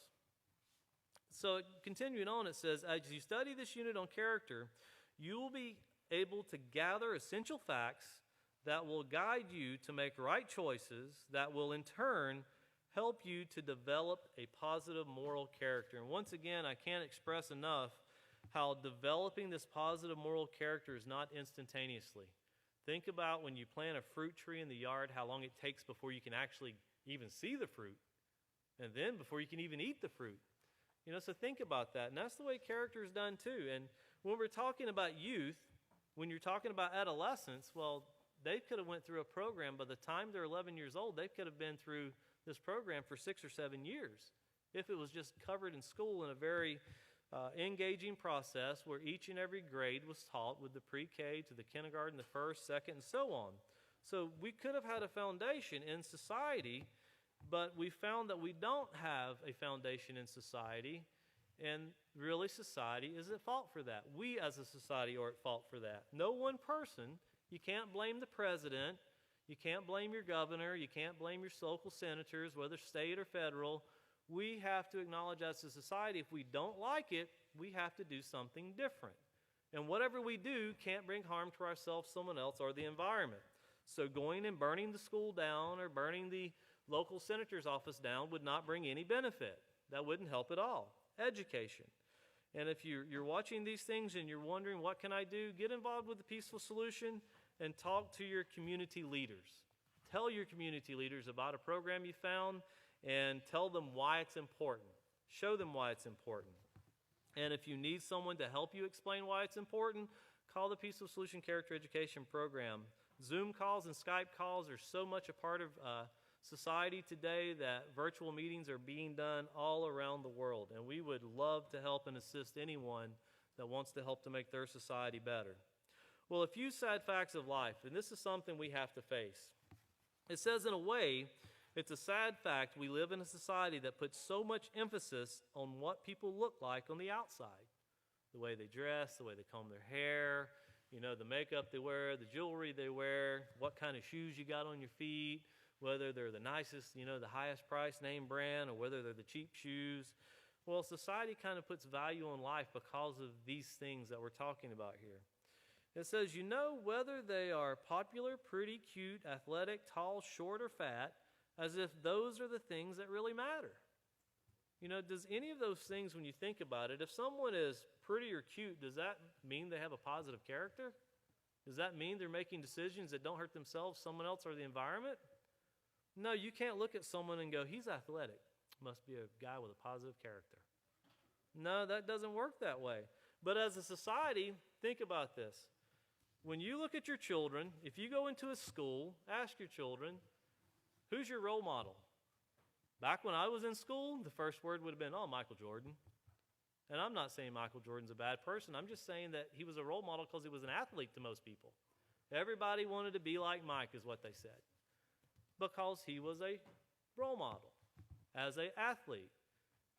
So continuing on, it says, as you study this unit on character, you will be able to gather essential facts that will guide you to make right choices that will in turn help you to develop a positive moral character. And once again, I can't express enough how developing this positive moral character is not instantaneously. Think about when you plant a fruit tree in the yard, how long it takes before you can actually even see the fruit, and then before you can even eat the fruit. So think about that. And that's the way character is done too. And when we're talking about youth, when you're talking about adolescence, well, they could have went through a program. By the time they're 11 years old, they could have been through this program for 6 or 7 years if it was just covered in school in a very engaging process where each and every grade was taught, with the pre-K to the kindergarten, the first, second, and so on. So we could have had a foundation in society, but we found that we don't have a foundation in society, and really society is at fault for that. We as a society are at fault for that. No one person. You can't blame the president. You can't blame your governor. You can't blame your local senators, whether state or federal. We have to acknowledge as a society, if we don't like it, we have to do something different. And whatever we do can't bring harm to ourselves, someone else, or the environment. So going and burning the school down or burning the local senator's office down would not bring any benefit. That wouldn't help at all. Education. And if you're watching these things and you're wondering, what can I do? Get involved with the Peaceful Solution and talk to your community leaders. Tell your community leaders about a program you found and tell them why it's important. Show them why it's important. And if you need someone to help you explain why it's important, call the Peaceful Solution Character Education Program. Zoom calls and Skype calls are so much a part of society today that virtual meetings are being done all around the world. And we would love to help and assist anyone that wants to help to make their society better. Well, a few sad facts of life, and this is something we have to face. It says, in a way, it's a sad fact we live in a society that puts so much emphasis on what people look like on the outside. The way they dress, the way they comb their hair, the makeup they wear, the jewelry they wear, what kind of shoes you got on your feet, whether they're the nicest, the highest price name brand, or whether they're the cheap shoes. Well, society kind of puts value on life because of these things that we're talking about here. It says, whether they are popular, pretty, cute, athletic, tall, short, or fat, as if those are the things that really matter. Does any of those things, when you think about it, if someone is pretty or cute, does that mean they have a positive character? Does that mean they're making decisions that don't hurt themselves, someone else, or the environment? No, you can't look at someone and go, he's athletic. Must be a guy with a positive character. No, that doesn't work that way. But as a society, think about this. When you look at your children, if you go into a school, ask your children, who's your role model? Back when I was in school, the first word would have been, Michael Jordan. And I'm not saying Michael Jordan's a bad person. I'm just saying that he was a role model because he was an athlete to most people. Everybody wanted to be like Mike is what they said. Because he was a role model as an athlete.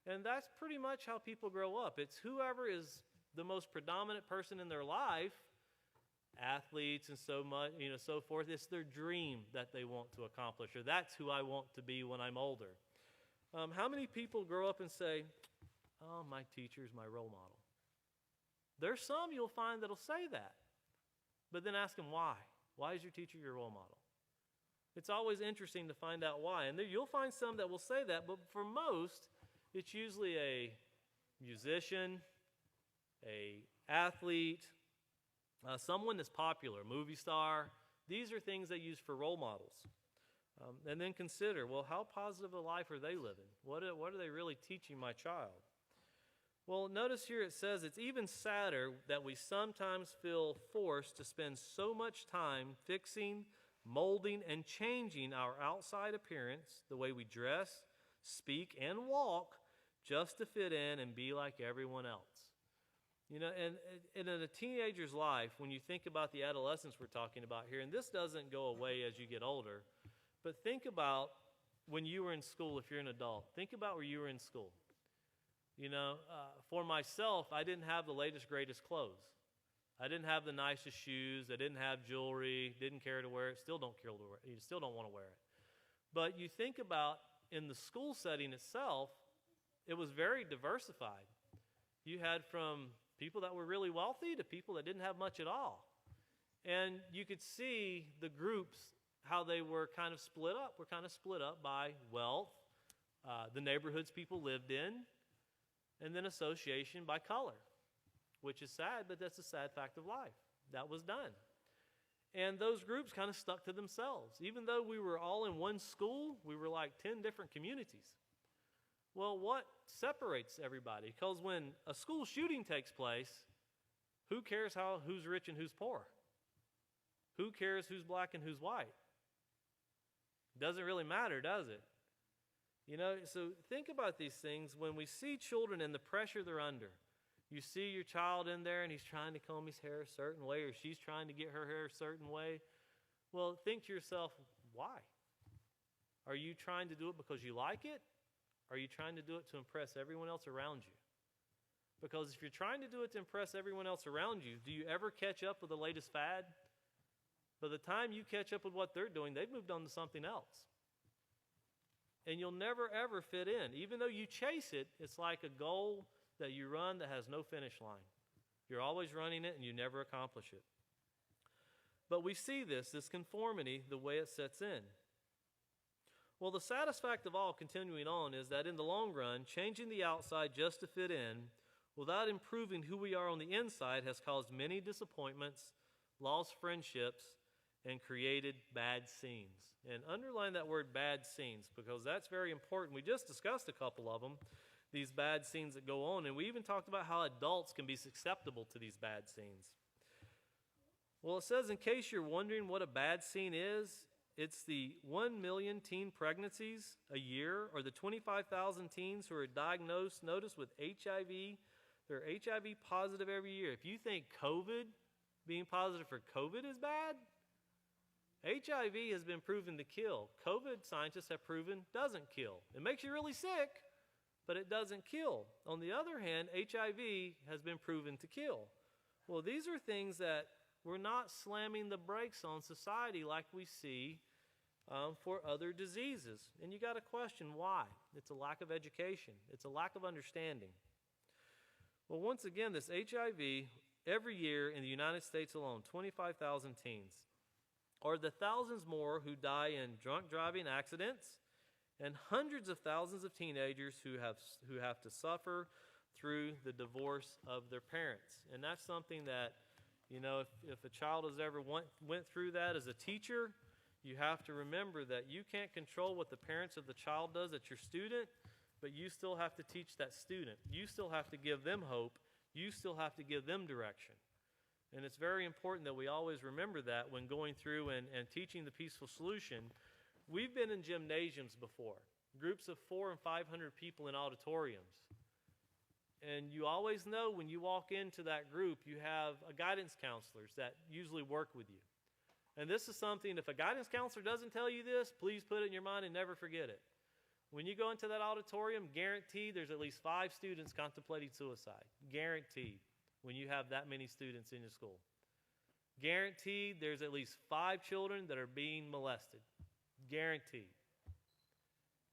And that's pretty much how people grow up. It's whoever is the most predominant person in their life, athletes and so forth. It's their dream that they want to accomplish, or that's who I want to be when I'm older. How many people grow up and say, my teacher's my role model? There's some you'll find that'll say that. But then ask them why. Why is your teacher your role model? It's always interesting to find out why. And you'll find some that will say that, but for most, it's usually a musician, a athlete, someone that's popular, movie star. These are things they use for role models. And then consider, how positive a life are they living? What are they really teaching my child? Well, notice here it says it's even sadder that we sometimes feel forced to spend so much time fixing, molding, and changing our outside appearance, the way we dress, speak, and walk, just to fit in and be like everyone else. And in a teenager's life, when you think about the adolescence we're talking about here, and this doesn't go away as you get older, but think about when you were in school, if you're an adult. Think about where you were in school. For myself, I didn't have the latest, greatest clothes. I didn't have the nicest shoes. I didn't have jewelry. Didn't care to wear it. Still don't care to wear it. You still don't want to wear it. But you think about in the school setting itself, it was very diversified. You had from people that were really wealthy to people that didn't have much at all. And you could see the groups, how they were kind of split up. We're kind of split up by wealth, the neighborhoods people lived in, and then association by color, which is sad, but that's a sad fact of life. That was done. And those groups kind of stuck to themselves. Even though we were all in one school, we were like 10 different communities. Well, what separates everybody? Because when a school shooting takes place, who cares who's rich and who's poor? Who cares who's black and who's white? Doesn't really matter, does it? So think about these things. When we see children and the pressure they're under, you see your child in there and he's trying to comb his hair a certain way, or she's trying to get her hair a certain way. Well, think to yourself, why? Are you trying to do it because you like it? Are you trying to do it to impress everyone else around you? Because if you're trying to do it to impress everyone else around you, do you ever catch up with the latest fad? By the time you catch up with what they're doing, they've moved on to something else. And you'll never, ever fit in. Even though you chase it, it's like a goal that you run that has no finish line. You're always running it and you never accomplish it. But we see this conformity, the way it sets in. Well, the saddest fact of all, continuing on, is that in the long run, changing the outside just to fit in without improving who we are on the inside has caused many disappointments, lost friendships, and created bad scenes. And underline that word bad scenes, because that's very important. We just discussed a couple of them, these bad scenes that go on, and we even talked about how adults can be susceptible to these bad scenes. Well, it says, in case you're wondering what a bad scene is, it's the 1 million teen pregnancies a year, or the 25,000 teens who are diagnosed, notice, with HIV. They're HIV positive every year. If you think being positive for COVID is bad, HIV has been proven to kill. COVID, scientists have proven, doesn't kill. It makes you really sick, but it doesn't kill. On the other hand, HIV has been proven to kill. Well, these are things that we're not slamming the brakes on society like we see for other diseases. And you got to question why. It's a lack of education. It's a lack of understanding. Well, once again, this HIV, every year in the United States alone, 25,000 teens, or the thousands more who die in drunk driving accidents, and hundreds of thousands of teenagers who have to suffer through the divorce of their parents. And that's something that, if a child has ever went through that as a teacher, you have to remember that you can't control what the parents of the child does at your student, but you still have to teach that student. You still have to give them hope. You still have to give them direction. And it's very important that we always remember that when going through and teaching the peaceful solution. We've been in gymnasiums before, groups of 400 and 500 people in auditoriums. And you always know when you walk into that group, you have guidance counselors that usually work with you. And this is something, if a guidance counselor doesn't tell you this, please put it in your mind and never forget it. When you go into that auditorium, guaranteed there's at least 5 students contemplating suicide. Guaranteed, when you have that many students in your school. Guaranteed there's at least 5 children that are being molested. Guaranteed.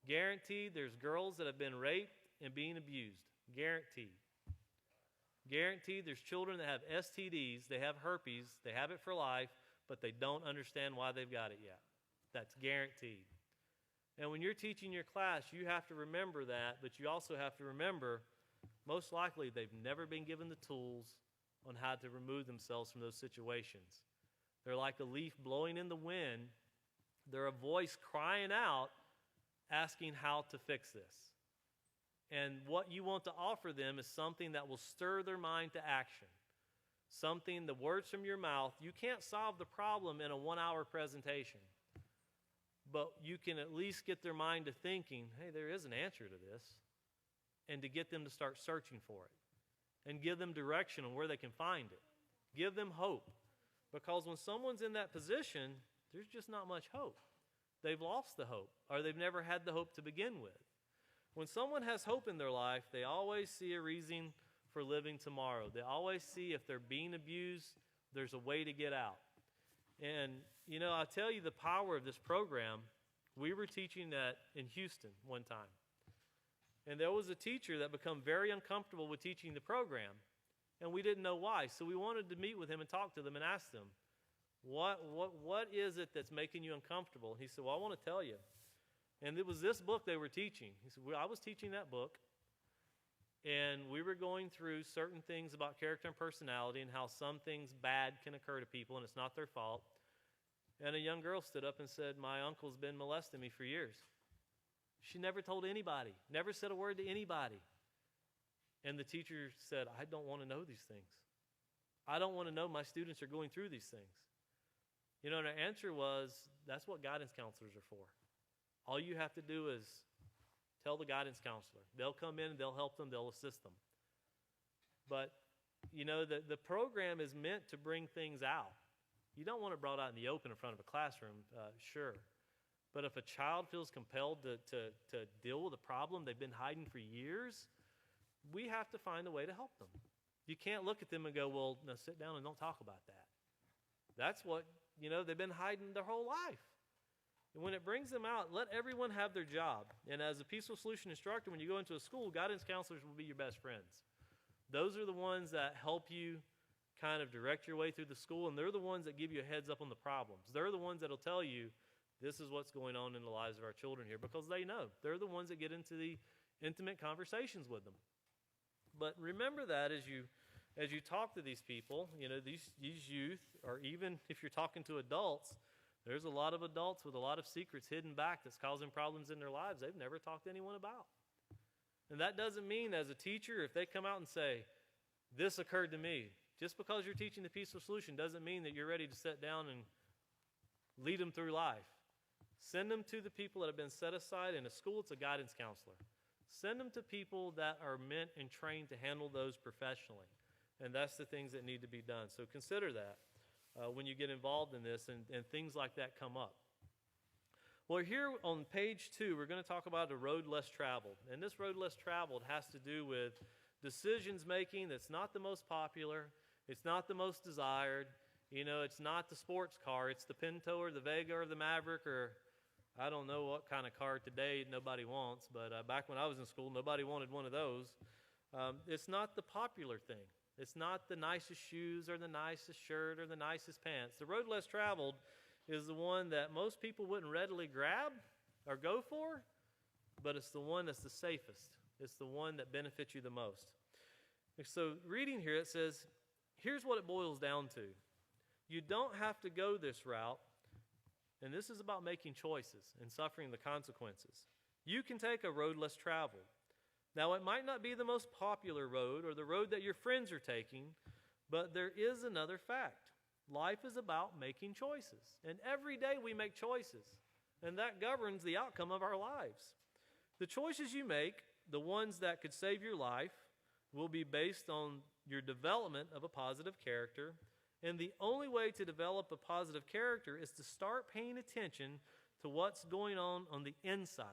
Guaranteed there's girls that have been raped and being abused. Guaranteed. Guaranteed there's children that have STDs, they have herpes, they have it for life, but they don't understand why they've got it yet. That's guaranteed. And when you're teaching your class, you have to remember that, but you also have to remember, most likely they've never been given the tools on how to remove themselves from those situations. They're like a leaf blowing in the wind. They're a voice crying out, asking how to fix this. And what you want to offer them is something that will stir their mind to action. Something, the words from your mouth, you can't solve the problem in a 1-hour presentation. But you can at least get their mind to thinking, hey, there is an answer to this. And to get them to start searching for it. And give them direction on where they can find it. Give them hope. Because when someone's in that position, there's just not much hope. They've lost the hope, or they've never had the hope to begin with. When someone has hope in their life, they always see a reason for living tomorrow. They always see if they're being abused, there's a way to get out. And, I'll tell you the power of this program. We were teaching that in Houston one time. And there was a teacher that became very uncomfortable with teaching the program. And we didn't know why. So we wanted to meet with him and talk to them and ask them, what is it that's making you uncomfortable? He said, well, I want to tell you. And it was this book they were teaching. He said, well, I was teaching that book. And we were going through certain things about character and personality and how some things bad can occur to people and it's not their fault. And a young girl stood up and said, my uncle's been molesting me for years. She never told anybody, never said a word to anybody. And the teacher said, I don't want to know these things. I don't want to know my students are going through these things. You know, and her answer was, that's what guidance counselors are for. All you have to do is tell the guidance counselor. They'll come in, they'll help them, they'll assist them. But, you know, the program is meant to bring things out. You don't want it brought out in the open in front of a classroom, sure. But if a child feels compelled to deal with a problem they've been hiding for years, we have to find a way to help them. You can't look at them and go, well, no, sit down and don't talk about that. That's what, you know, they've been hiding their whole life. And when it brings them out, let everyone have their job. And as a peaceful solution instructor, when you go into a school, guidance counselors will be your best friends. Those are the ones that help you kind of direct your way through the school, and they're the ones that give you a heads up on the problems. They're the ones that will tell you, this is what's going on in the lives of our children here, because they know. They're the ones that get into the intimate conversations with them. But remember that as you talk to these people, you know, these youth, or even if you're talking to adults, there's a lot of adults with a lot of secrets hidden back that's causing problems in their lives they've never talked to anyone about. And that doesn't mean as a teacher, if they come out and say, this occurred to me, just because you're teaching the peaceful solution doesn't mean that you're ready to sit down and lead them through life. Send them to the people that have been set aside. In a school, it's a guidance counselor. Send them to people that are meant and trained to handle those professionally. And that's the things that need to be done. So consider that when you get involved in this and things like that come up. Well, here on page 2, we're going to talk about a road less traveled. And this road less traveled has to do with decisions making that's not the most popular. It's not the most desired. You know, it's not the sports car. It's the Pinto or the Vega or the Maverick, or I don't know what kind of car today nobody wants, but back when I was in school, nobody wanted one of those. It's not the popular thing. It's not the nicest shoes or the nicest shirt or the nicest pants. The road less traveled is the one that most people wouldn't readily grab or go for, but it's the one that's the safest. It's the one that benefits you the most. So reading here, it says, here's what it boils down to. You don't have to go this route, and this is about making choices and suffering the consequences. You can take a road less traveled. Now, it might not be the most popular road or the road that your friends are taking, but there is another fact. Life is about making choices, and every day we make choices, and that governs the outcome of our lives. The choices you make, the ones that could save your life, will be based on your development of a positive character. And the only way to develop a positive character is to start paying attention to what's going on the inside.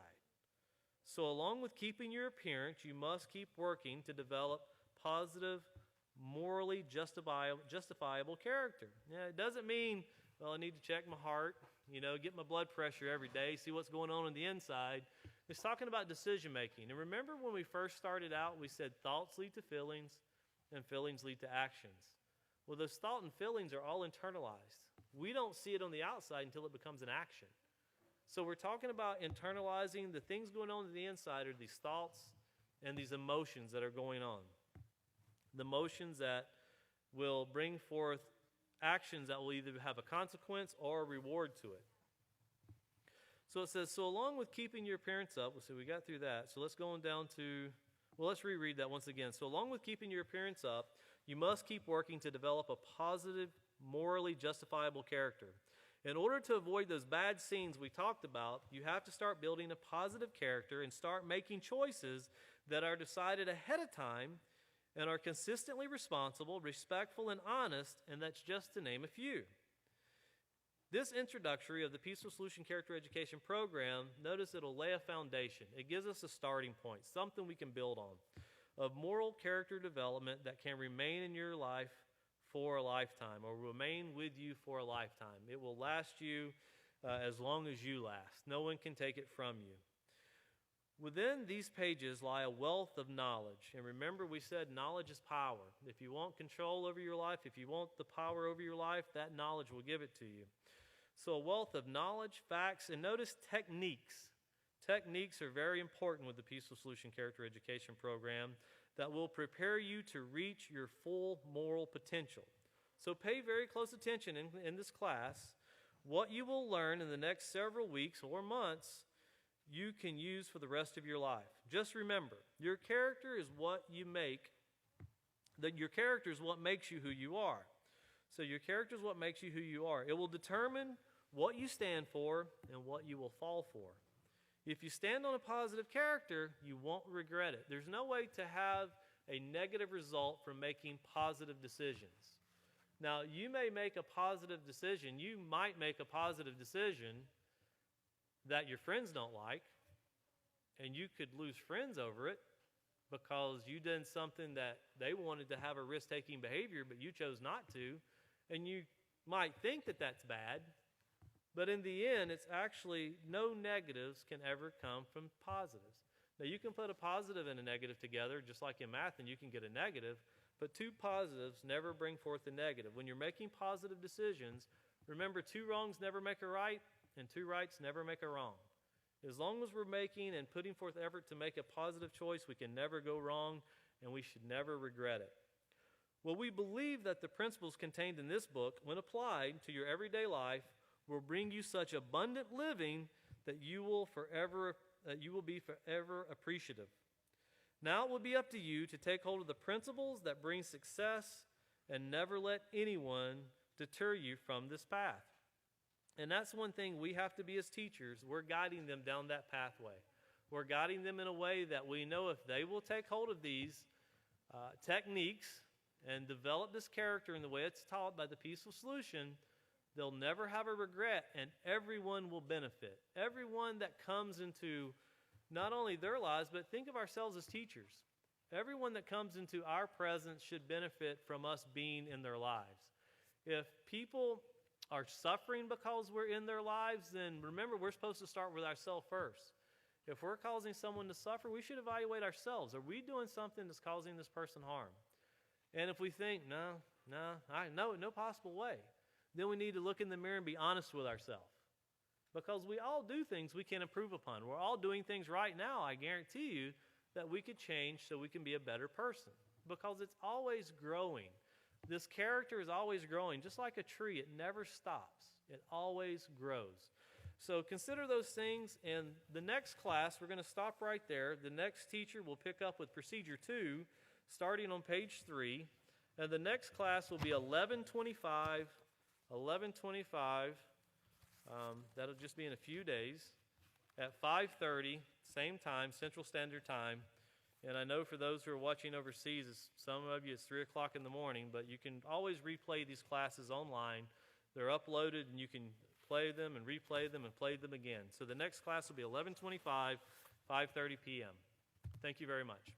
So along with keeping your appearance, you must keep working to develop positive, morally justifiable character. Yeah, it doesn't mean, well, I need to check my heart, you know, get my blood pressure every day, see what's going on the inside. It's talking about decision making. And remember when we first started out, we said thoughts lead to feelings and feelings lead to actions. Well, those thoughts and feelings are all internalized. We don't see it on the outside until it becomes an action. So we're talking about internalizing the things going on the inside, are these thoughts and these emotions that are going on. The emotions that will bring forth actions that will either have a consequence or a reward to it. So it says, so along with keeping your appearance up, so we got through that. So let's go on down to, well, let's reread that once again. So along with keeping your appearance up, you must keep working to develop a positive, morally justifiable character. In order to avoid those bad scenes we talked about, you have to start building a positive character and start making choices that are decided ahead of time and are consistently responsible, respectful, and honest, and that's just to name a few. This introductory of the Peaceful Solution Character Education Program, notice it'll lay a foundation. It gives us a starting point, something we can build on, of moral character development that can remain in your life for a lifetime, or remain with you for a lifetime. It will last you as long as you last. No one can take it from you. Within these pages lie a wealth of knowledge. And remember, we said knowledge is power. If you want control over your life, if you want the power over your life, that knowledge will give it to you. So a wealth of knowledge, facts, and notice techniques. Techniques are very important with the Peaceful Solution Character Education Program that will prepare you to reach your full moral potential. So pay very close attention in this class. What you will learn in the next several weeks or months, you can use for the rest of your life. Just remember, your character is what you make. Your character is what makes you who you are. So your character is what makes you who you are. It will determine what you stand for and what you will fall for. If you stand on a positive character, you won't regret it. There's no way to have a negative result from making positive decisions. Now, you may make a positive decision. You might make a positive decision that your friends don't like, and you could lose friends over it because you did something that they wanted to have a risk-taking behavior, but you chose not to, and you might think that that's bad, but in the end, it's actually no negatives can ever come from positives. Now, you can put a positive and a negative together, just like in math, and you can get a negative, but two positives never bring forth a negative. When you're making positive decisions, remember, two wrongs never make a right, and two rights never make a wrong. As long as we're making and putting forth effort to make a positive choice, we can never go wrong, and we should never regret it. Well, we believe that the principles contained in this book, when applied to your everyday life, will bring you such abundant living that you will be forever appreciative. Now it will be up to you to take hold of the principles that bring success and never let anyone deter you from this path. And that's one thing we have to be as teachers. We're guiding them down that pathway. We're guiding them in a way that we know if they will take hold of these techniques and develop this character in the way it's taught by the Peaceful Solution, they'll never have a regret, and everyone will benefit. Everyone that comes into not only their lives, but think of ourselves as teachers. Everyone that comes into our presence should benefit from us being in their lives. If people are suffering because we're in their lives, then remember, we're supposed to start with ourselves first. If we're causing someone to suffer, we should evaluate ourselves. Are we doing something that's causing this person harm? And if we think, no possible way, then we need to look in the mirror and be honest with ourselves. Because we all do things we can improve upon. We're all doing things right now, I guarantee you, that we could change so we can be a better person. Because it's always growing. This character is always growing. Just like a tree, it never stops. It always grows. So consider those things. And the next class, we're going to stop right there. The next teacher will pick up with Procedure 2, starting on page 3. And the next class will be 11:25. That'll just be in a few days at 5:30, same time, Central Standard Time. And I know for those who are watching overseas, some of you it's 3 o'clock in the morning, but you can always replay these classes online. They're uploaded, and you can play them and replay them and play them again. So the next class will be 11:25, 5:30 p.m. Thank you very much.